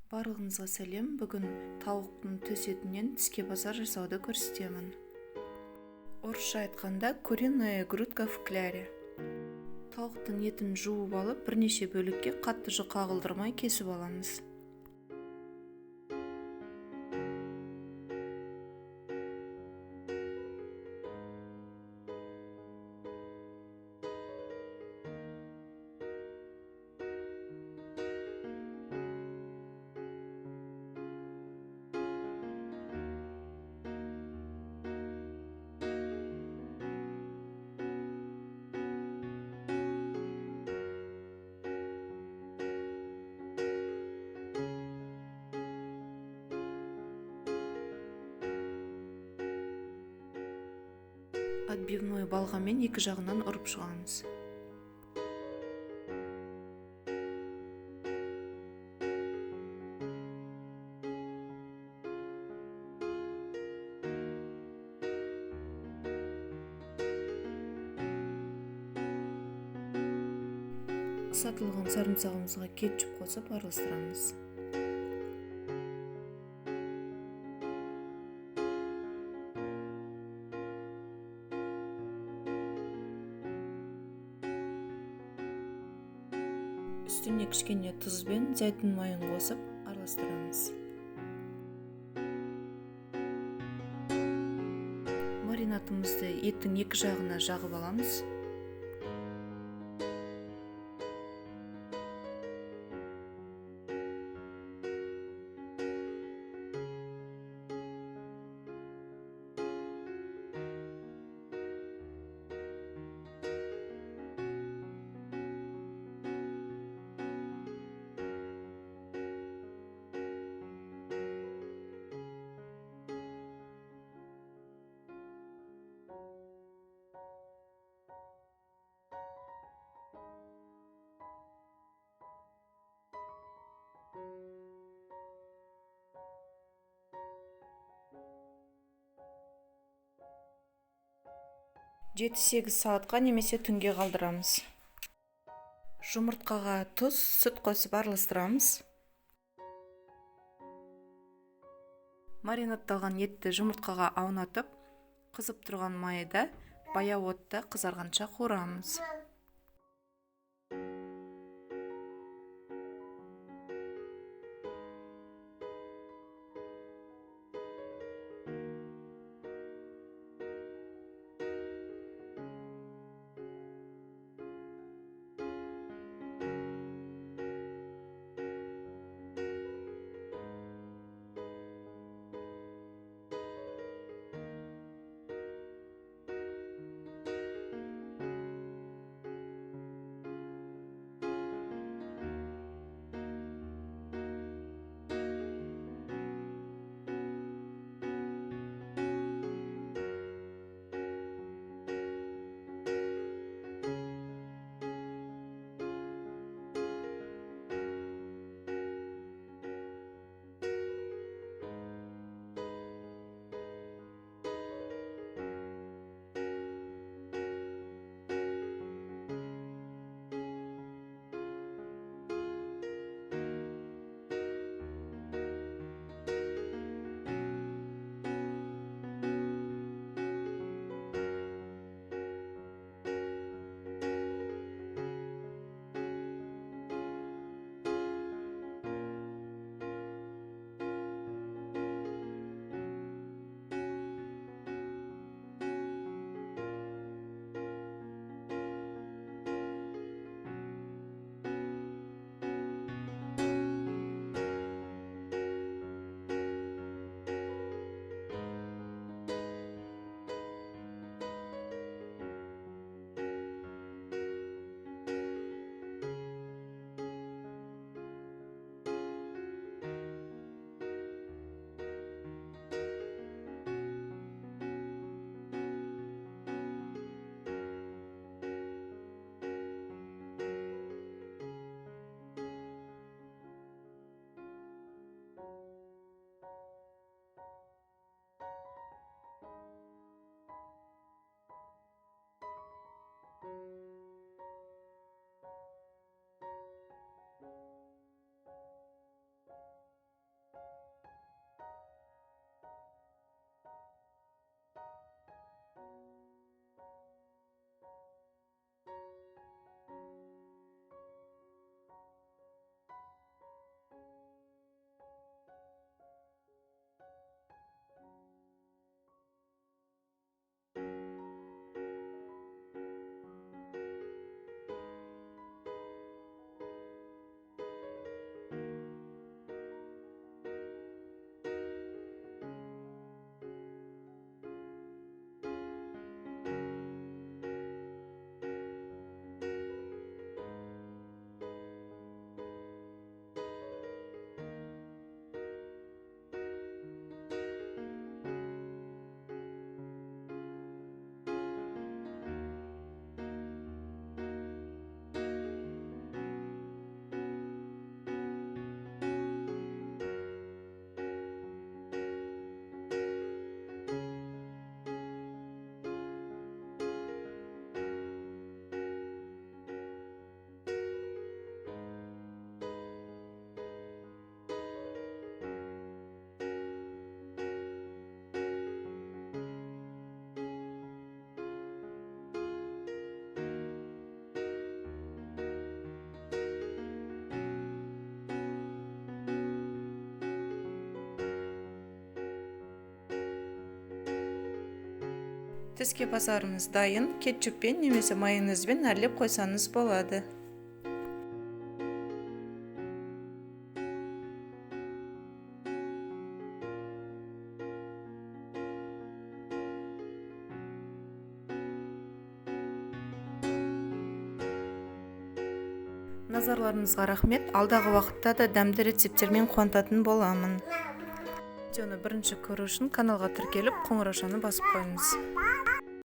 Барлығыңызға сәлем. Бүгін тауықтың төс етінен тіске базар жасауды көрсетемін. Орысша айтқанда куриная грудка в кляре. Тауықтың етін жуып алып, бірнеше бөлікке қатты жұқа қылдырмай кесіп аламыз. Отбивной балғамен екі жағынан ұрып шығамыз. Сатылған сарымсағымызға кетчуп қосып араластырамыз. Үстіне кішкене тұз бен зәйтүн майын қосып араластырамыз. Маринадымызды еттің екі жағына жағып аламыз. Жеті-сегіз сағатқа немесе түнге қалдырамыз. Жұмыртқаға тұз, сүт қосып араластырамыз. Маринадталған етті жұмыртқаға аунатып, қызып тұрған майда баяу отта қызарғанша қуырамыз. Тіске басарымыз дайын, кетчуппен немесе майонезбен әрлеп қойсаңыз болады. Назарларыңызға рахмет. Алдағы уақытта да дәмді рецепттермен қуантатын боламын. Видеоны бірінші көру үшін каналға тіркеліп, қоңыраушаны басып қойыңыз.